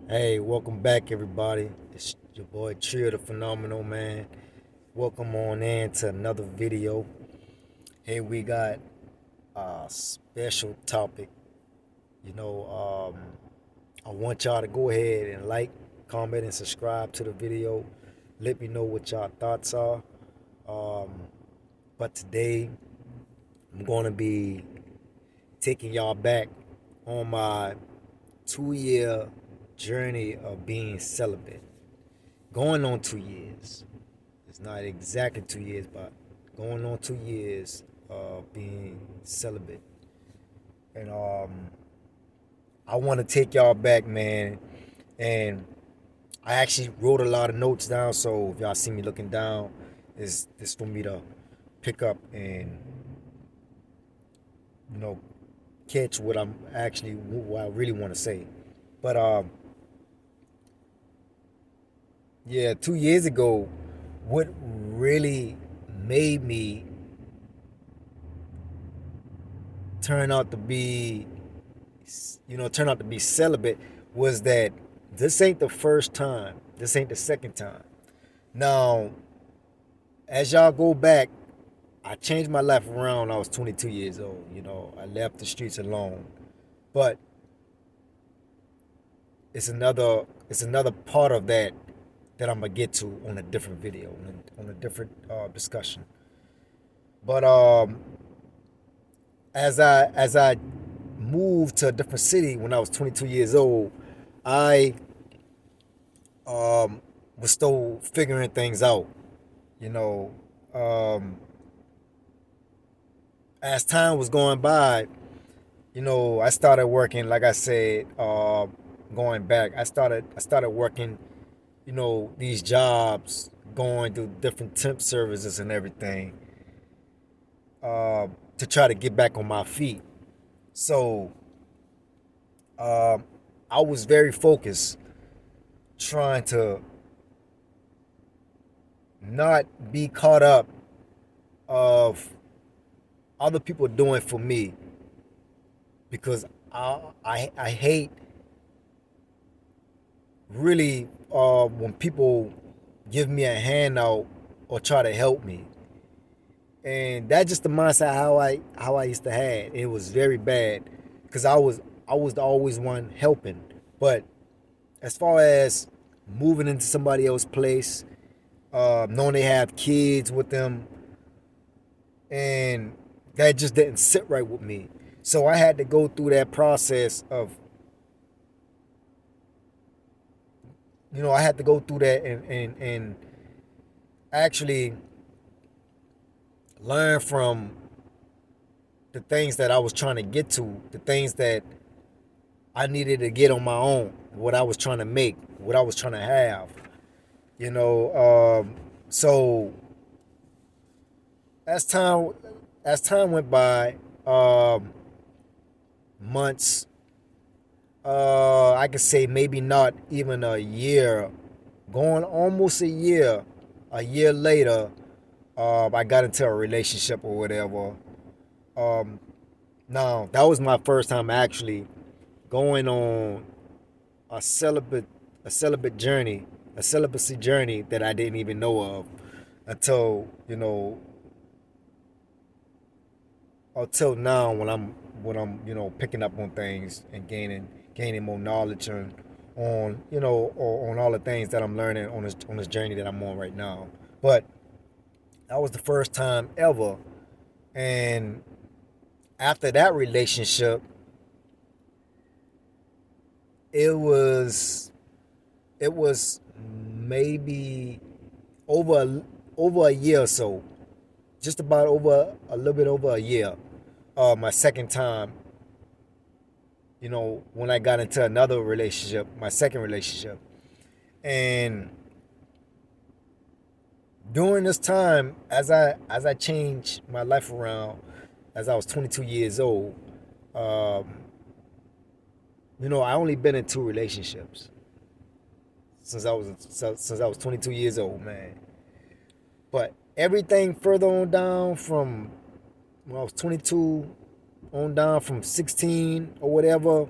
Hey, welcome back, everybody. It's your boy Trio the Phenomenal Man. Welcome on in to another video. Hey, we got a special topic. You know, I want y'all to go ahead and like, comment, and subscribe to the video. Let me know what y'all thoughts are. Um, but today, I'm going to be taking y'all back on my 2 year journey of being celibate. Going on 2 years. It's not exactly 2 years, but going on 2 years of being celibate. And I want to take y'all back, man. And I actually wrote a lot of notes down, so if y'all see me looking down, it's this for me to pick up and you know catch what I really want to say. But yeah, 2 years ago, what really made me turn out to be turn out to be celibate was that this ain't the first time. This ain't the second time. Now, as y'all go back, I changed my life around when I was 22 years old. I left the streets alone. But it's another part of that I'm gonna get to on a different video, on a different discussion. But as I moved to a different city when I was 22 years old, I was still figuring things out. You know, um, as time was going by, I started working. Like I said, going back, I started working. These jobs, going to different temp services and everything, to try to get back on my feet. So um, I was very focused, trying to not be caught up of other people doing for me because I hate really when people give me a handout or try to help me, and that's just the mindset how I used to have. It was very bad because I was the always one helping, but as far as moving into somebody else's place, knowing they have kids with them, and that just didn't sit right with me. So I had to go through that process of, I had to go through that and actually learn from the things that I was trying to get to, the things that I needed to get on my own, what I was trying to make, what I was trying to have, you know. So as time as time went by, months, I could say maybe not even a year, going almost a year later, I got into a relationship or whatever. Um, Now that was my first time actually going on a celibate a celibate journey, a celibacy journey that I didn't even know of until until now when I'm picking up on things and gaining more knowledge on all the things that I'm learning on this journey that I'm on right now. But that was the first time ever, and after that relationship, it was it was maybe over over a year or so, just about over a little bit over a year. My second time, when I got into another relationship, my second relationship, and during this time, as I changed my life around, as I was 22 years old, um, I only been in two relationships since I was 22 years old, man. But everything further on down from when I was 22 on down from 16 or whatever,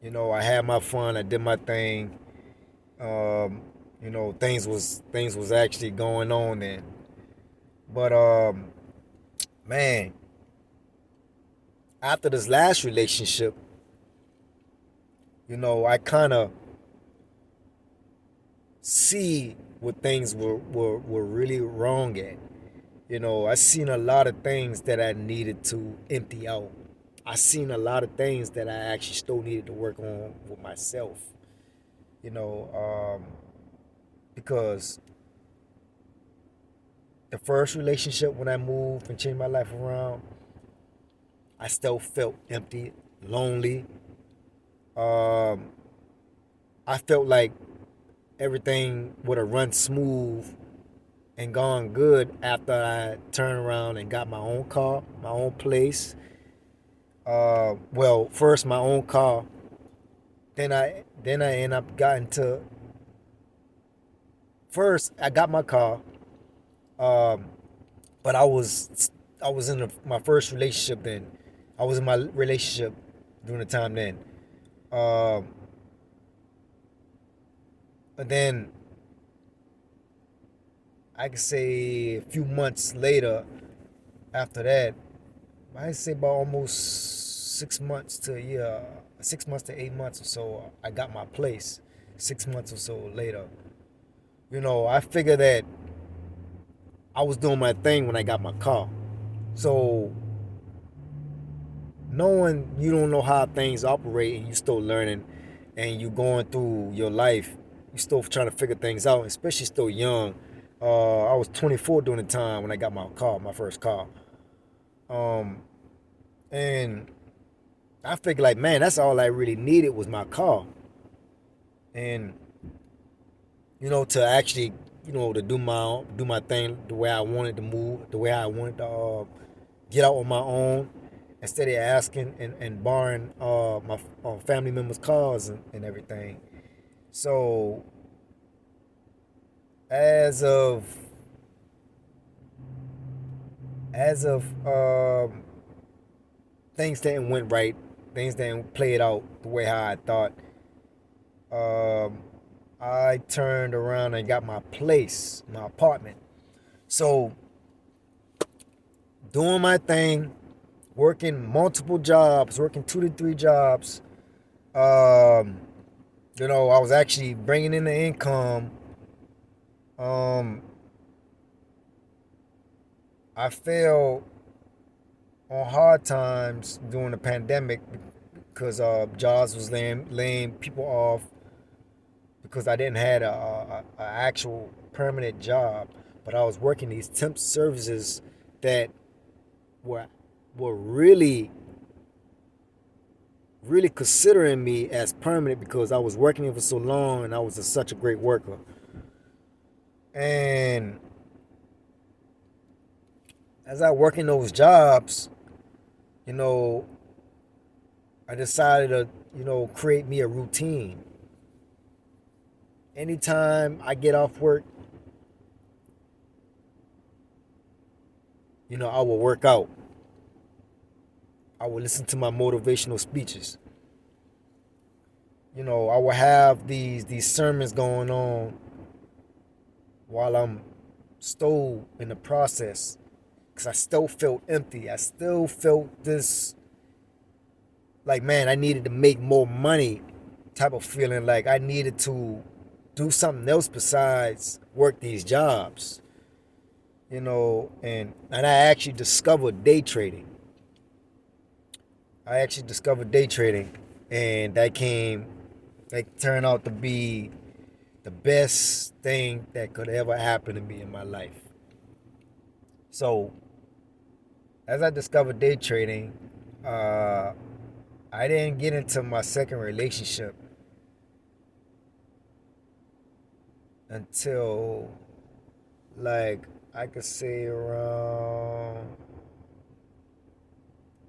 I had my fun. I did my thing. Um, things was actually going on then. But man, after this last relationship, I kind of see what things were really wrong at. I seen a lot of things that I needed to empty out. I seen a lot of things that I actually still needed to work on with myself. You know, um, because the first relationship when I moved and changed my life around, I still felt empty, lonely. Um, I felt like everything would have run smooth and gone good after I turned around and got my own car, my own place. Well, first my own car, then I end up got into. First, I got my car, um, but I was in my first relationship then. I was in my relationship during the time then. Um, and then I could say a few months later, after that, I say about almost 6 months to a year, 6 months to 8 months or so, I got my place. 6 months or so later, I figured that I was doing my thing when I got my car. So knowing you don't know how things operate and you still learning and you going through your life, you still trying to figure things out, especially still young. I was 24 during the time when I got my car, my first car. Um, and I figured like, man, that's all I really needed was my car. And to actually, to do my thing the way I wanted to move, the way I wanted to get out on my own, instead of asking and borrowing my family members' cars and everything. So as of as of things didn't went right, things didn't play it out the way how I thought. Um, I turned around and got my place, my apartment. So doing my thing, working multiple jobs, working 2 to 3 jobs. Um, I was actually bringing in the income. Um, I fell on hard times during the pandemic because jobs was laying people off because I didn't have a actual permanent job, but I was working these temp services that were were really considering me as permanent because I was working here for so long and I was such a great worker. And as I work in those jobs, you know, I decided to, create me a routine. Anytime I get off work, I will work out. I will listen to my motivational speeches. I will have these sermons going on while I'm still in the process because I still felt empty. I still felt this like, man, I needed to make more money type of feeling, like I needed to do something else besides work these jobs. And I actually discovered day trading. And that turned out to be the best thing that could ever happen to me in my life. So as I discovered day trading, uh, I didn't get into my second relationship until, like, I could say around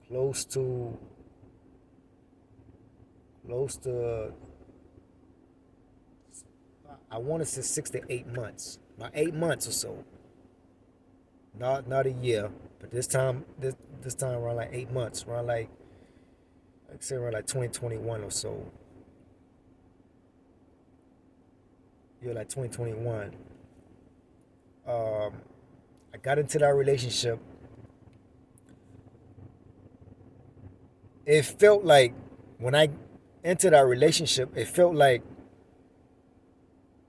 close to close to I want to say 6 to 8 months, about 8 months or so. Not a year, but this time around like 8 months, around like say around like 2021 or so. like 2021. I got into that relationship. It felt like when I entered that relationship, it felt like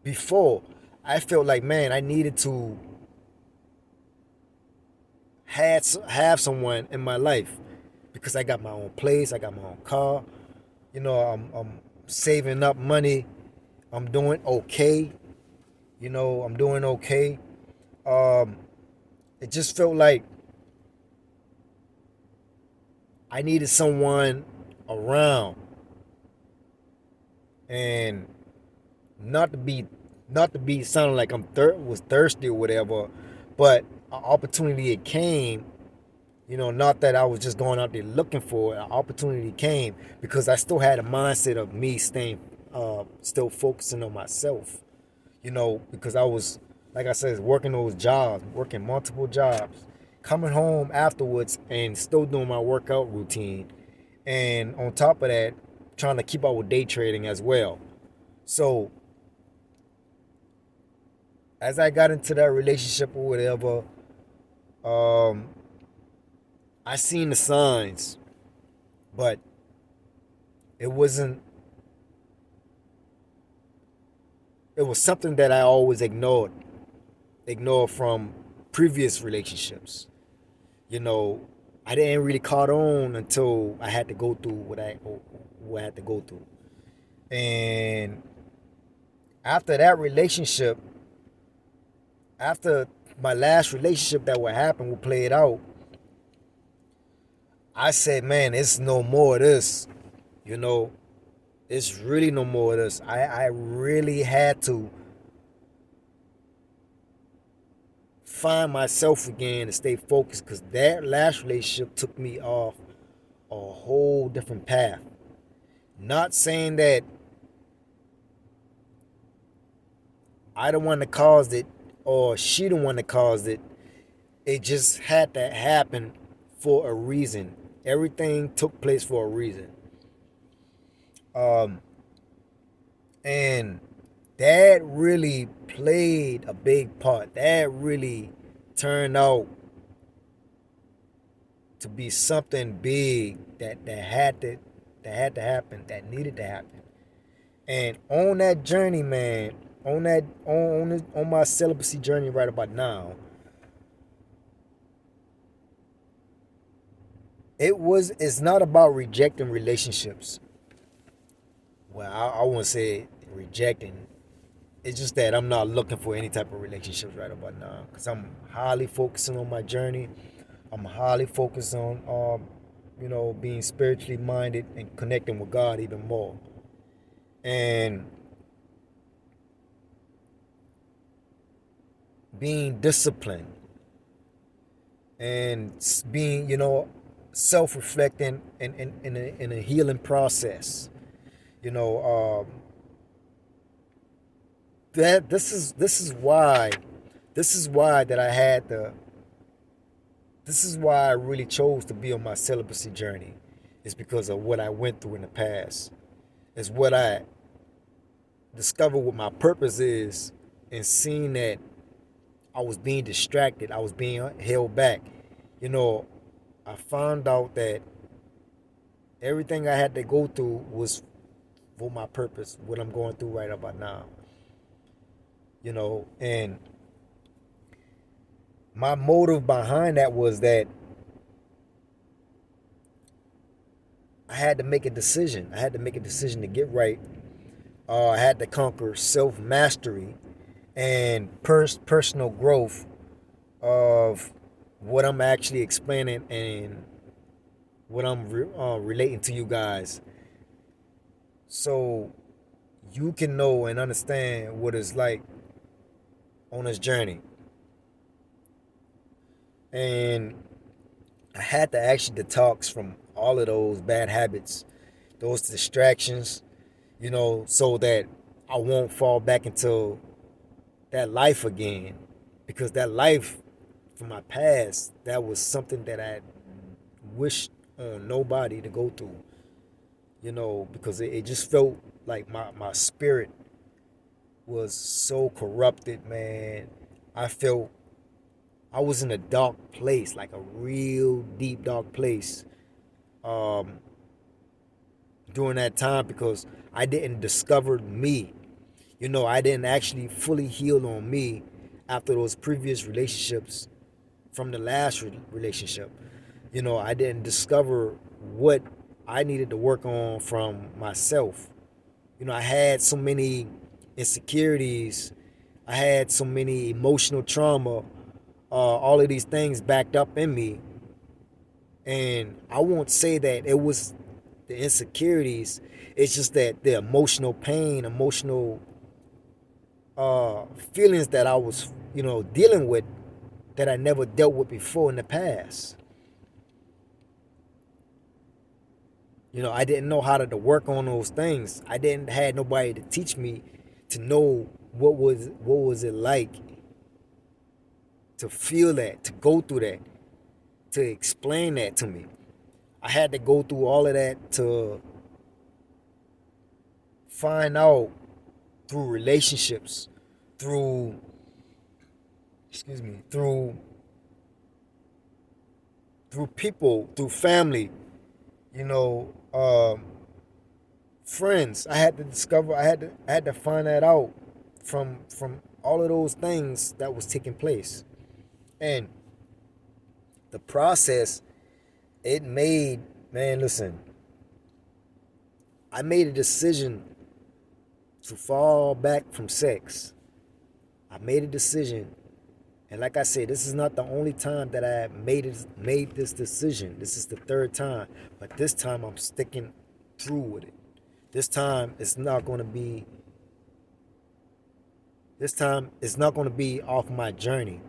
before, I felt like, man, I needed to have someone in my life because I got my own place, I got my own car. I'm saving up money. I'm doing okay. I'm doing okay. Um, it just felt like I needed someone around, and not to be sounding like was thirsty or whatever, but an opportunity it came. Not that I was just going out there looking for it. An opportunity came because I still had a mindset of me staying, still focusing on myself. Because I was, like I said, working those jobs, working multiple jobs, coming home afterwards and still doing my workout routine. And on top of that, trying to keep up with day trading as well. So as I got into that relationship or whatever, um, I seen the signs, but it wasn't. It was something that I always ignored from previous relationships. You know, I didn't really caught on until I had to go through what I had to go through. And after that relationship, after my last relationship that would happen would play it out, I said, man, it's no more of this. You know, it's really no more of this. I really had to find myself again and stay focused because that last relationship took me off a whole different path. Not saying that I the one that caused it or she the one that caused it. It just had to happen for a reason. Everything took place for a reason. Um, and that really played a big part. That really turned out to be something big that had to happen, that needed to happen. And on that journey, man, on my celibacy journey right about now, it's not about rejecting relationships. Well, I won't say rejecting. It's just that I'm not looking for any type of relationships right about now because I'm highly focusing on my journey. I'm highly focused on, being spiritually minded and connecting with God even more. And being disciplined and being, self-reflecting in a healing process. You know, that this is why that I had the this is why I really chose to be on my celibacy journey. It's because of what I went through in the past. It's what I discovered what my purpose is, and seeing that I was being distracted, I was being held back. You know, I found out that everything I had to go through was for my purpose, what I'm going through right about now. And my motive behind that was that I had to make a decision. I had to make a decision to get right. I had to conquer self mastery and personal growth of what I'm actually explaining and what I'm relating to you guys, so you can know and understand what it's like on this journey. And I had to actually detox from all of those bad habits, those distractions, so that I won't fall back into that life again. Because that life from my past, that was something that I wished on nobody to go through, because it just felt like my spirit was so corrupted, man. I felt I was in a dark place, like a real deep dark place, um, during that time because I didn't discover me. I didn't actually fully heal on me after those previous relationships from the last relationship. I didn't discover what I needed to work on from myself. I had so many insecurities. I had so many emotional trauma, all of these things backed up in me. And I won't say that it was the insecurities. It's just that the emotional pain, emotional feelings that I was, dealing with that I never dealt with before in the past. I didn't know how to work on those things. I didn't had nobody to teach me to know what was it like to feel that, to go through that, to explain that to me. I had to go through all of that to find out through relationships, through through people, through family, you know, friends. I had to discover. I had to find that out from all of those things that was taking place, and the process it made. Man, listen. I made a decision to fall back from sex. I made a decision, and like I said, this is not the only time that I made this decision. This is the third time, but this time I'm sticking through with it. This time it's not going to be. This time it's not going to be off my journey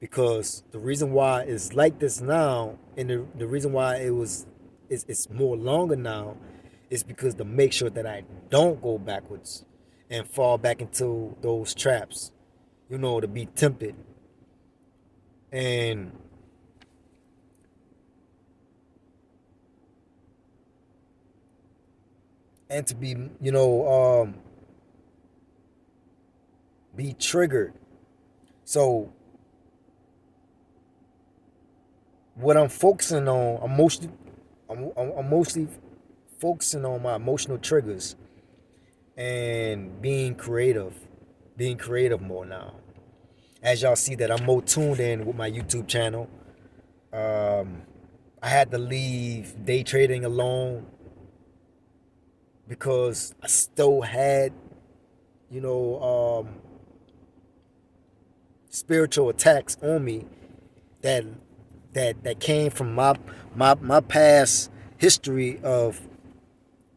because the reason why it's like this now, and the reason why it's more longer now, is because to make sure that I don't go backwards and fall back into those traps. To be tempted and to be be triggered. So what I'm focusing on, I'm mostly focusing on my emotional triggers and being creative more now. As y'all see that I'm more tuned in with my YouTube channel. Um, I had to leave day trading alone because I still had, you know, spiritual attacks on me that that came from my past history of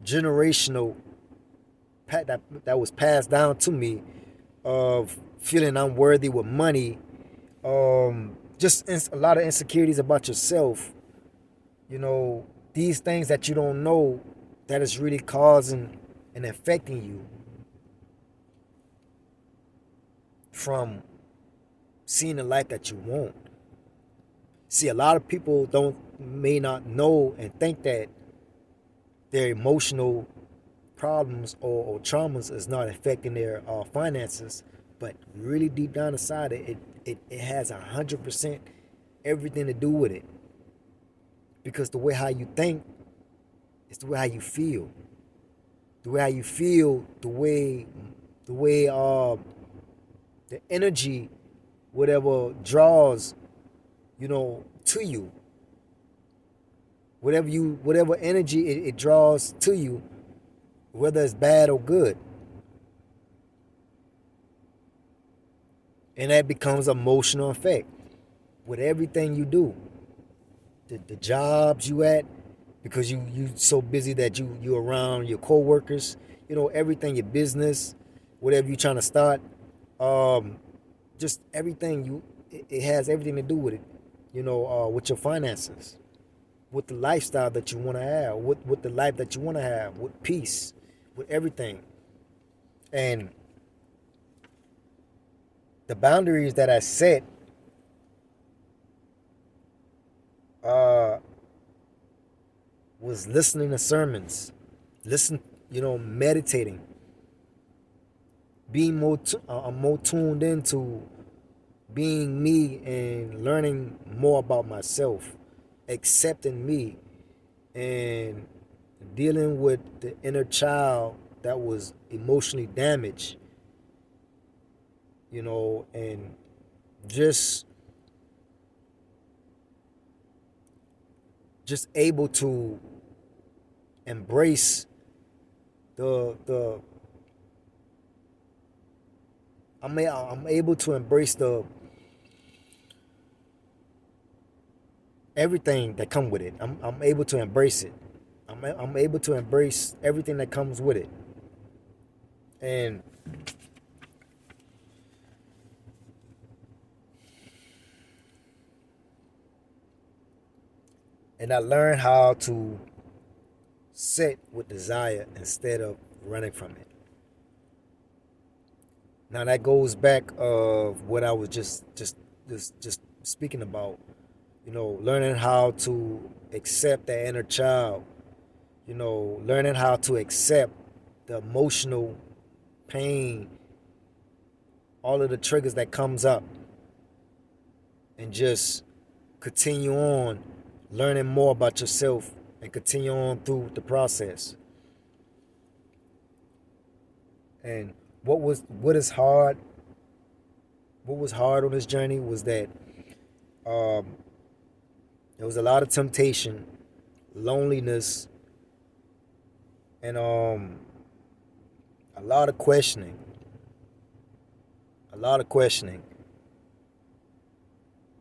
generational that was passed down to me of feeling unworthy with money, just a lot of insecurities about yourself. These things that you don't know that is really causing and affecting you from seeing the life that you want. See, a lot of people may not know and think that their emotional problems or traumas is not affecting their finances, but really deep down inside it has 100% everything to do with it. Because the way how you think is the way how you feel. The way how you feel, the energy, whatever draws, to you. Whatever energy it draws to you, whether it's bad or good. And that becomes emotional effect with everything you do. The jobs you at, because you so busy that you around your coworkers, everything, your business, whatever you're trying to start, just everything it has everything to do with it, with your finances, with the lifestyle that you want to have, with the life that you want to have, with peace, with everything. And the boundaries that I set uh, was listening to sermons, meditating, I'm more tuned into being me and learning more about myself, accepting me, and dealing with the inner child that was emotionally damaged, and just able to embrace the I'm able to embrace the everything that come with it. I'm able to embrace it. I'm able to embrace everything that comes with it. And I learned how to sit with desire instead of running from it. Now that goes back of what I was just speaking about. Learning how to accept that inner child. Learning how to accept the emotional pain, all of the triggers that comes up, and just continue on learning more about yourself and continue on through the process. And what is hard, what was hard on this journey was that um, there was a lot of temptation, loneliness, and a lot of questioning, a lot of questioning.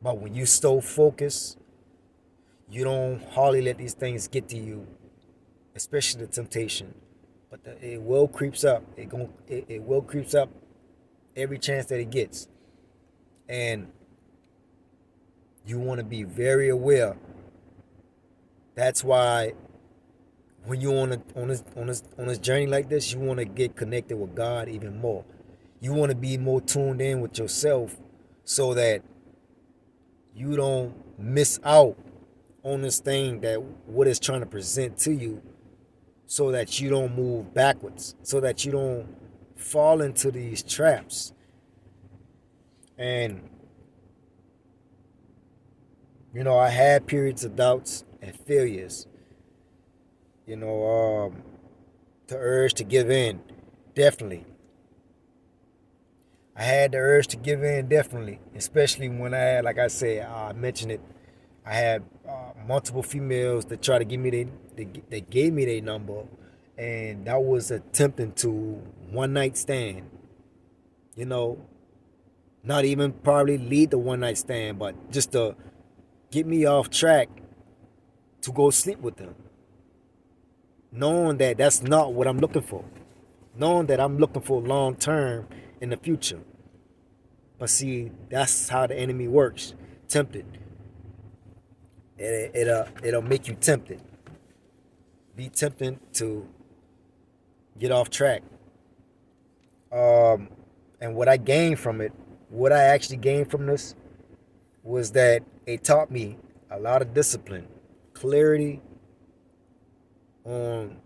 But when you so focus, you don't hardly let these things get to you, especially the temptation. But it will creeps up. It will creeps up every chance that it gets, and you want to be very aware. That's why when you're on this journey like this, you want to get connected with God even more. You want to be more tuned in with yourself, so that you don't miss out on this thing that what it's trying to present to you, so that you don't move backwards, so that you don't fall into these traps. And I had periods of doubts and failures. You know, the urge to give in, definitely. I had the urge to give in, definitely, especially when I had, like I said, I mentioned it. I had multiple females that tried to give me they gave me their number, and that was attempting to one night stand. You know, not even probably lead the one night stand, but just to get me off track to go sleep with them, knowing that that's not what I'm looking for, knowing that I'm looking for long term in the future. But see, that's how the enemy works. Tempted. It'll make you tempted. Be tempted to get off track. Um, and what I gained from it, what I actually gained from this, was that it taught me a lot of discipline, clarity on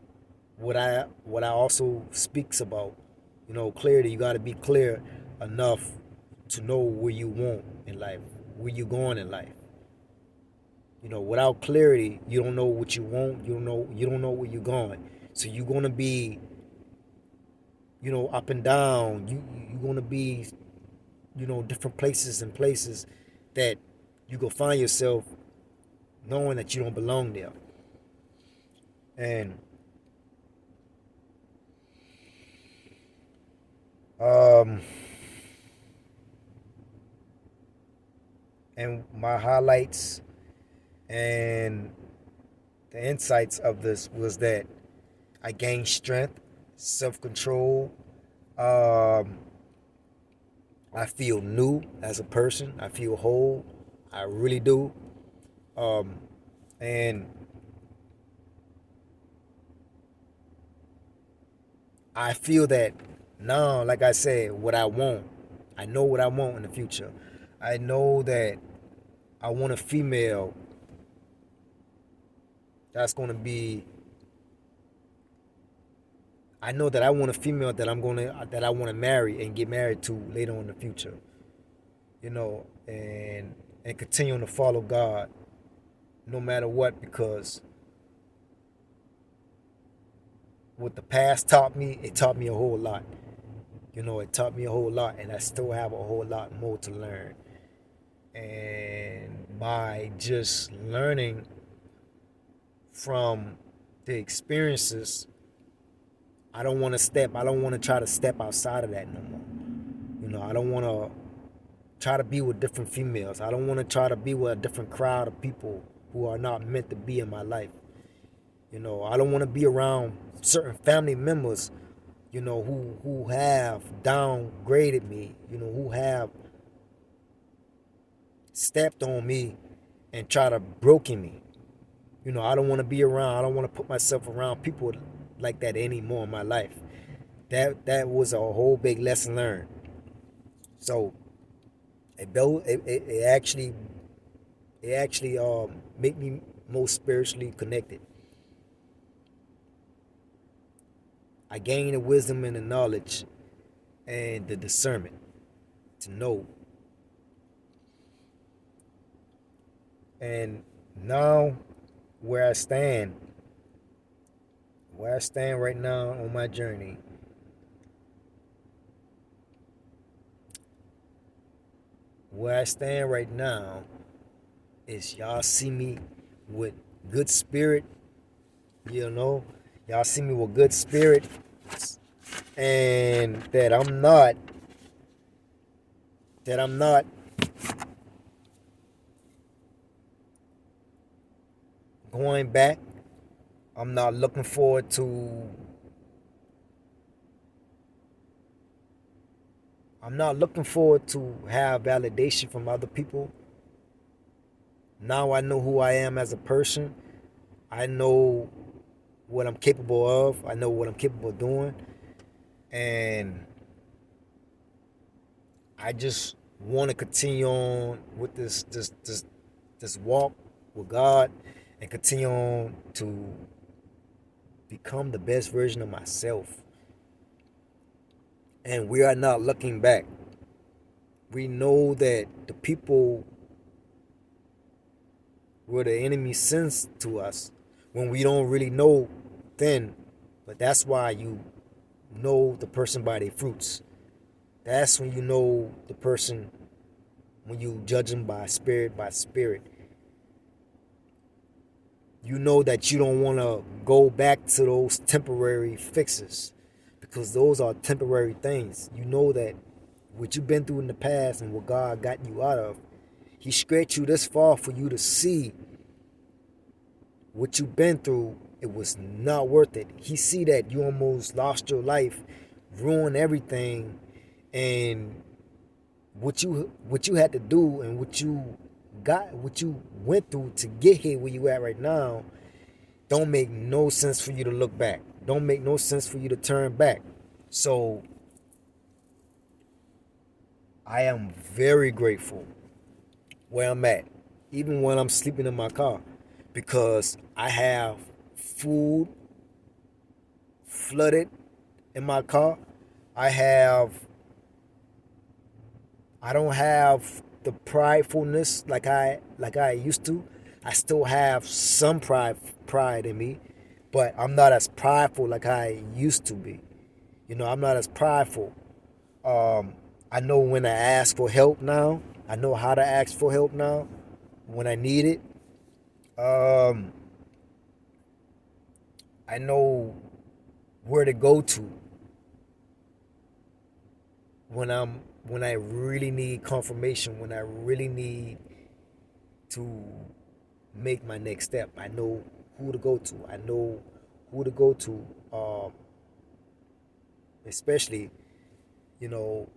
what I also speaks about. Clarity. You got to be clear enough to know where you want in life, where you going in life. Without clarity, you don't know what you want. You don't know where you're going. So you're gonna be, up and down. You're gonna be, different places and places that you go find yourself knowing that you don't belong there. And um and my highlights and the insights of this was that I gained strength, self-control. Um, I feel new as a person. I feel whole. I really do. Um, and I feel that now, like I said, what I want, I know what I want in the future. I know that I want a female that's going to be I know that I want a female that I want to marry and get married to later on in the future. And continuing to follow God no matter what, because what the past taught me, it taught me a whole lot. It taught me a whole lot, and I still have a whole lot more to learn. And by just learning from the experiences, I don't want to try to step outside of that no more. I don't want to try to be with different females. I don't want to try to be with a different crowd of people who are not meant to be in my life. I don't want to be around certain family members, who have downgraded me, who have stepped on me and try to broken me. I don't want to be around. I don't want to put myself around people like that anymore in my life. That was a whole big lesson learned. So it actually made me more spiritually connected. I gained the wisdom and the knowledge and the discernment to know. And now where I stand, right now on my journey, where I stand right now is y'all see me with good spirit, y'all see me with good spirit, and that I'm not going back. I'm not looking forward to have validation from other people. Now I know who I am as a person. I know what I'm capable of. I know what I'm capable of doing. And I just want to continue on with this walk with God and continue on to become the best version of myself. And we are not looking back. We know that the people were the enemy sends to us when we don't really know then. But that's why you know the person by their fruits. That's when you know the person, when you judge them by spirit. You know that you don't want to go back to those temporary fixes, because those are temporary things. You know that what you've been through in the past and what God got you out of, He stretched you this far for you to see what you've been through. It was not worth it. He see that you almost lost your life, ruined everything, and what you had to do and what you went through to get here where you at right now, don't make no sense for you to look back. Don't make no sense for you to turn back. So I am very grateful where I'm at, even when I'm sleeping in my car, because I have food flooded in my car. I don't have the pridefulness like I used to. I still have some pride in me, but I'm not as prideful like I used to be. I'm not as prideful. I know when to ask for help now. I know how to ask for help now when I need it. I know where to go to when I really need confirmation, when I really need to make my next step. I know who to go to. I know who to go to, especially, for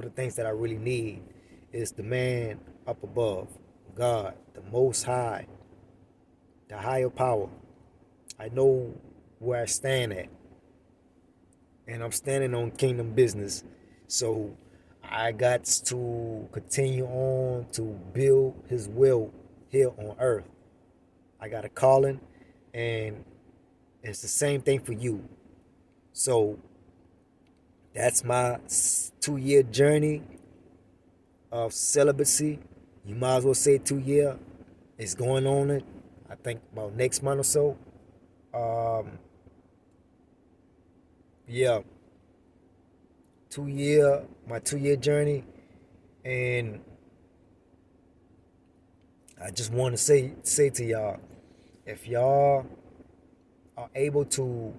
the things that I really need, is the man up above, God, the Most High, the higher power. I know where I stand at, and I'm standing on kingdom business. So I got to continue on to build His will here on earth. I got a calling, and it's the same thing for you. So that's my 2 year journey of celibacy. You might as well say 2 year. It's going on it. I think about next month or so. Um, yeah, my 2 year journey, and I just want to say to y'all, if y'all are able to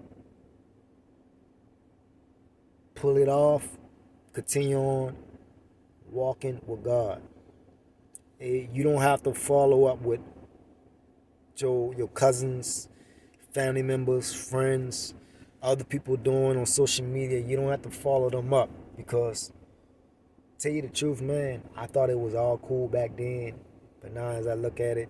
pull it off, continue on walking with God. You don't have to follow up with your cousins, family members, friends, other people doing on social media. You don't have to follow them up because, tell you the truth, man, I thought it was all cool back then, but now as I look at it,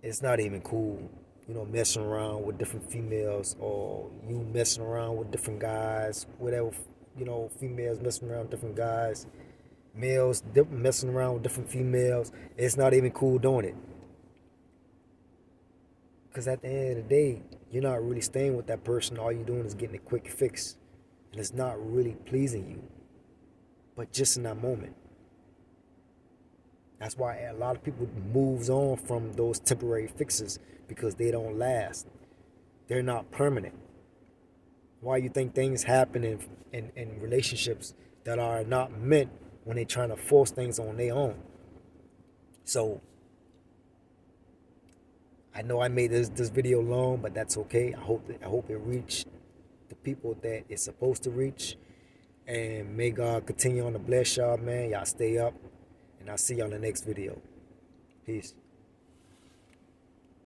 it's not even cool. You know, messing around with different females, or you messing around with different guys, whatever. You know, females messing around with different guys, males messing around with different females. It's not even cool doing it. Because at the end of the day, you're not really staying with that person. All you're doing is getting a quick fix. And it's not really pleasing you. But just in that moment. That's why a lot of people moves on from those temporary fixes, because they don't last. They're not permanent. Why you think things happen in relationships that are not meant when they're trying to force things on their own? So I know I made this video long, but that's okay. I hope it reached the people that it's supposed to reach. And may God continue on to bless y'all, man. Y'all stay up. And I'll see y'all in the next video. Peace.